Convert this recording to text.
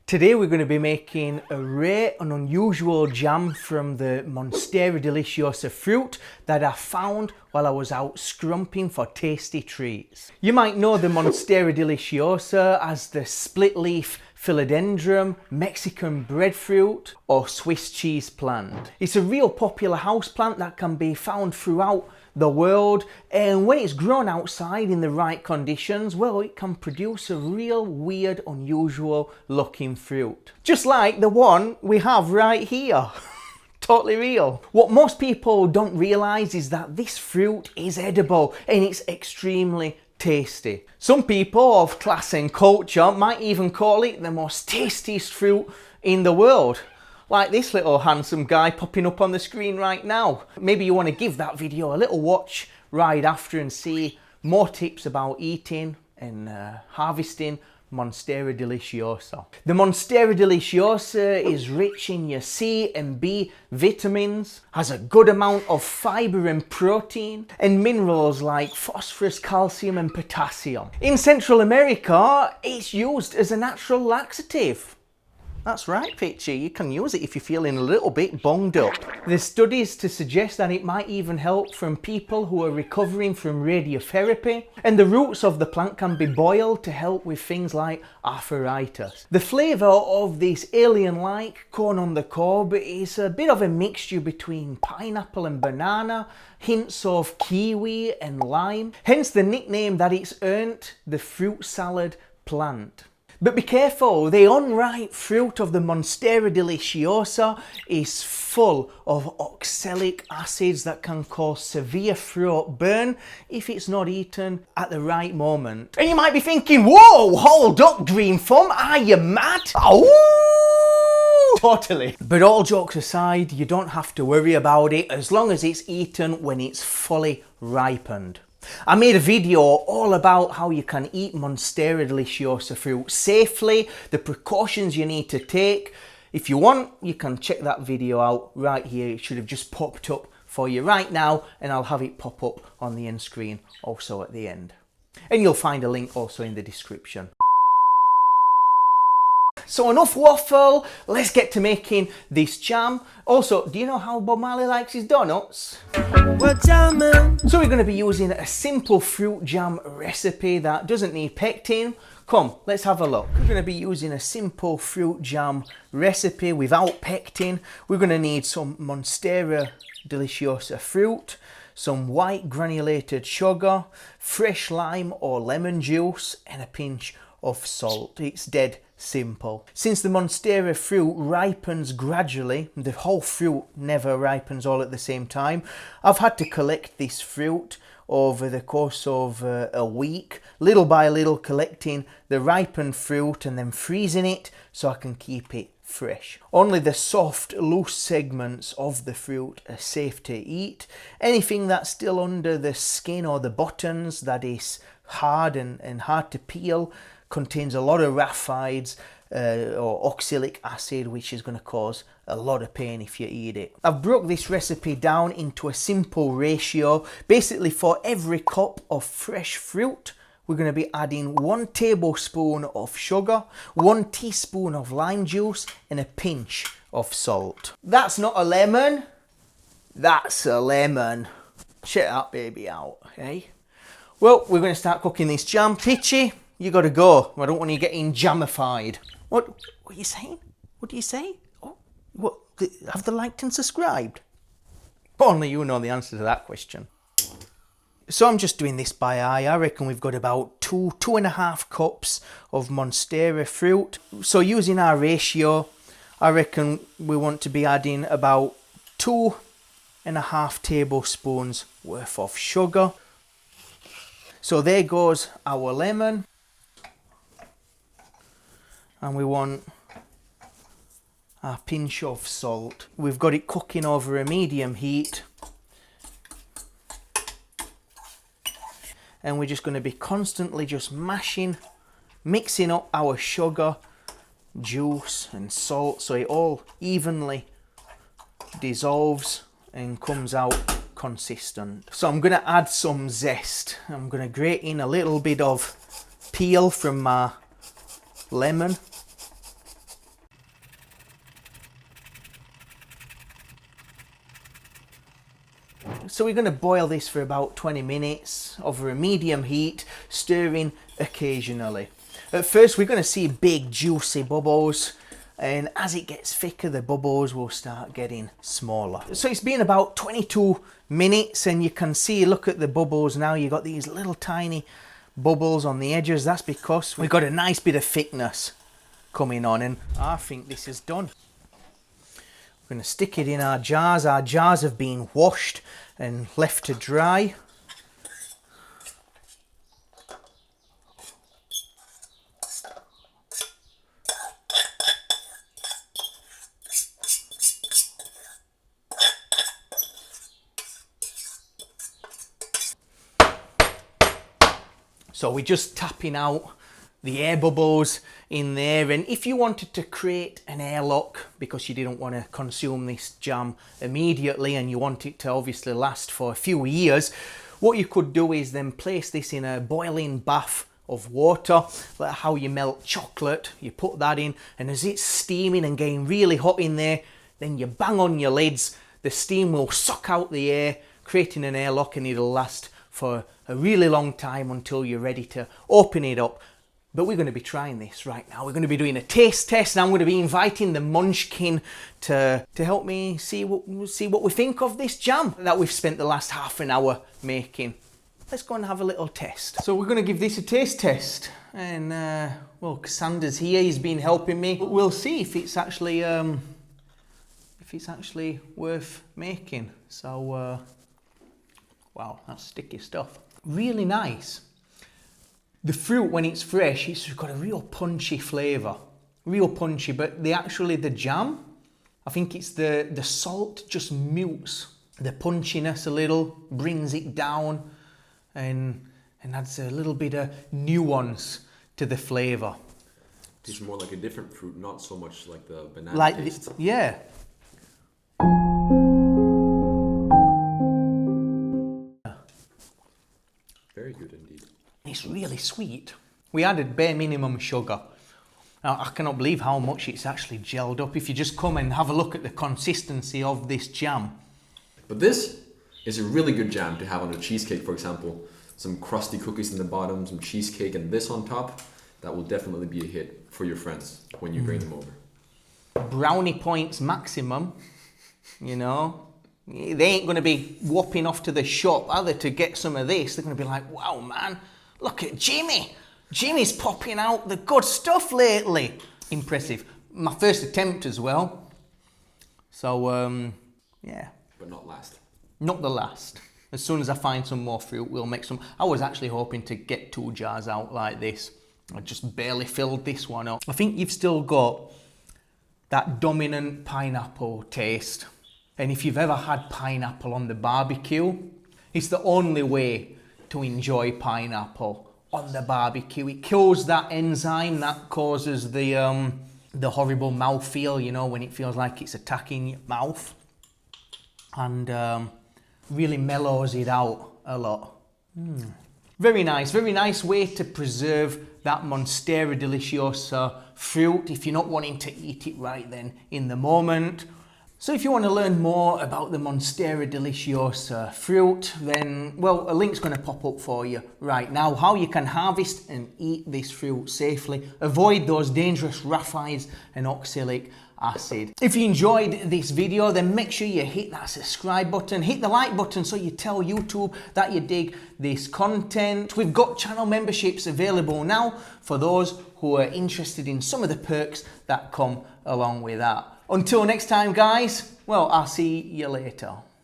Today we're going to be making a rare and unusual jam from the Monstera Deliciosa fruit that I found while I was out scrumping for tasty treats. You might know the Monstera Deliciosa as the split leaf philodendron, Mexican breadfruit or Swiss cheese plant. It's a real popular houseplant that can be found throughout the world, and when it's grown outside in the right conditions, well, it can produce a real weird, unusual looking fruit. Just like the one we have right here. Totally real. What most people don't realise is that this fruit is edible and it's extremely tasty. Some people of class and culture might even call it the most tastiest fruit in the world. Like this little handsome guy popping up on the screen right now. Maybe you want to give that video a little watch right after and see more tips about eating and harvesting Monstera Deliciosa. The Monstera Deliciosa is rich in your C and B vitamins, has a good amount of fibre and protein, and minerals like phosphorus, calcium and potassium. In Central America, it's used as a natural laxative. That's right, Pitchy, you can use it if you're feeling a little bit bunged up. There's studies to suggest that it might even help from people who are recovering from radiotherapy, and the roots of the plant can be boiled to help with things like arthritis. The flavour of this alien-like corn on the cob is a bit of a mixture between pineapple and banana, hints of kiwi and lime, hence the nickname that it's earned, the fruit salad plant. But be careful, the unripe fruit of the Monstera Deliciosa is full of oxalic acids that can cause severe throat burn if it's not eaten at the right moment. And you might be thinking, whoa, hold up, Greenthumb, are you mad? Oh, totally. But all jokes aside, you don't have to worry about it as long as it's eaten when it's fully ripened. I made a video all about how you can eat Monstera Deliciosa fruit safely, the precautions you need to take. If you want, you can check that video out right here. It should have just popped up for you right now, and I'll have it pop up on the end screen also at the end. And you'll find a link also in the description. So enough waffle, let's get to making this jam. Also, do you know how Bob Marley likes his donuts? So we're going to be using a simple fruit jam recipe that doesn't need pectin. Come, let's have a look. We're going to be using a simple fruit jam recipe without pectin. We're going to need some Monstera Deliciosa fruit, some white granulated sugar, fresh lime or lemon juice, and a pinch of salt. It's dead simple. Since the Monstera fruit ripens gradually, the whole fruit never ripens all at the same time, I've had to collect this fruit over the course of a week, little by little collecting the ripened fruit and then freezing it so I can keep it fresh. Only the soft, loose segments of the fruit are safe to eat. Anything that's still under the skin or the buttons that is hard and hard to peel contains a lot of raphides or oxalic acid, which is going to cause a lot of pain if you eat it. I've broke this recipe down into a simple ratio. Basically, for every cup of fresh fruit, we're going to be adding 1 tablespoon of sugar, 1 teaspoon of lime juice, and a pinch of salt. That's not a lemon, that's a lemon. Check that baby out, okay? Well, we're going to start cooking this jam. Pitchy, you got to go. I don't want you getting jamified. What are you saying? What do you say? Oh, what? Have they liked and subscribed? Only you know the answer to that question. So I'm just doing this by eye. I reckon we've got about 2.5 cups of Monstera fruit. So using our ratio, I reckon we want to be adding about 2.5 tablespoons worth of sugar. So there goes our lemon. And we want a pinch of salt. We've got it cooking over a medium heat. And we're just going to be constantly just mixing up our sugar, juice and salt so it all evenly dissolves and comes out consistent. So I'm going to add some zest. I'm going to grate in a little bit of peel from my lemon. So we're going to boil this for about 20 minutes over a medium heat, stirring occasionally. At first we're going to see big juicy bubbles, and as it gets thicker the bubbles will start getting smaller. So it's been about 22 minutes and you can see, look at the bubbles now, you've got these little tiny bubbles on the edges. That's because we've got a nice bit of thickness coming on, and I think this is done. We're going to stick it in our jars. Our jars have been washed and left to dry. So we're just tapping out the air bubbles in there, and if you wanted to create an airlock because you didn't want to consume this jam immediately and you want it to obviously last for a few years, what you could do is then place this in a boiling bath of water, like how you melt chocolate. You put that in, and as it's steaming and getting really hot in there, then you bang on your lids, the steam will suck out the air, creating an airlock, and it'll last for a really long time until you're ready to open it up. But we're going to be trying this right now. We're going to be doing a taste test, and I'm going to be inviting the Munchkin to help me see what we think of this jam that we've spent the last half an hour making. Let's go and have a little test. So we're going to give this a taste test, and well, Cassandra's here. He's been helping me. We'll see if it's actually worth making. So wow, that's sticky stuff. Really nice. The fruit, when it's fresh, it's got a real punchy flavour. Real punchy, but the jam, I think it's the salt just mutes the punchiness a little, brings it down, and adds a little bit of nuance to the flavour. It's more like a different fruit, not so much like the banana taste. Yeah. Very good indeed. It's really sweet. We added bare minimum sugar. Now, I cannot believe how much it's actually gelled up if you just come and have a look at the consistency of this jam. But this is a really good jam to have on a cheesecake, for example. Some crusty cookies in the bottom, some cheesecake, and this on top. That will definitely be a hit for your friends when you bring them over. Brownie points maximum, you know. They ain't going to be whopping off to the shop, are they, to get some of this? They're going to be like, wow, man, look at Jimmy. Jimmy's popping out the good stuff lately. Impressive. My first attempt as well. So, yeah. But not last. Not the last. As soon as I find some more fruit, we'll make some. I was actually hoping to get 2 jars out like this. I just barely filled this one up. I think you've still got that dominant pineapple taste. And if you've ever had pineapple on the barbecue, it's the only way to enjoy pineapple on the barbecue. It kills that enzyme that causes the horrible mouthfeel, you know, when it feels like it's attacking your mouth. And really mellows it out a lot. Very nice way to preserve that Monstera Deliciosa fruit if you're not wanting to eat it right then in the moment. So if you want to learn more about the Monstera Deliciosa fruit, then, well, a link's going to pop up for you right now. How you can harvest and eat this fruit safely. Avoid those dangerous raphides and oxalic acid. If you enjoyed this video, then make sure you hit that subscribe button, hit the like button so you tell YouTube that you dig this content. We've got channel memberships available now for those who are interested in some of the perks that come along with that. Until next time, guys, well, I'll see you later.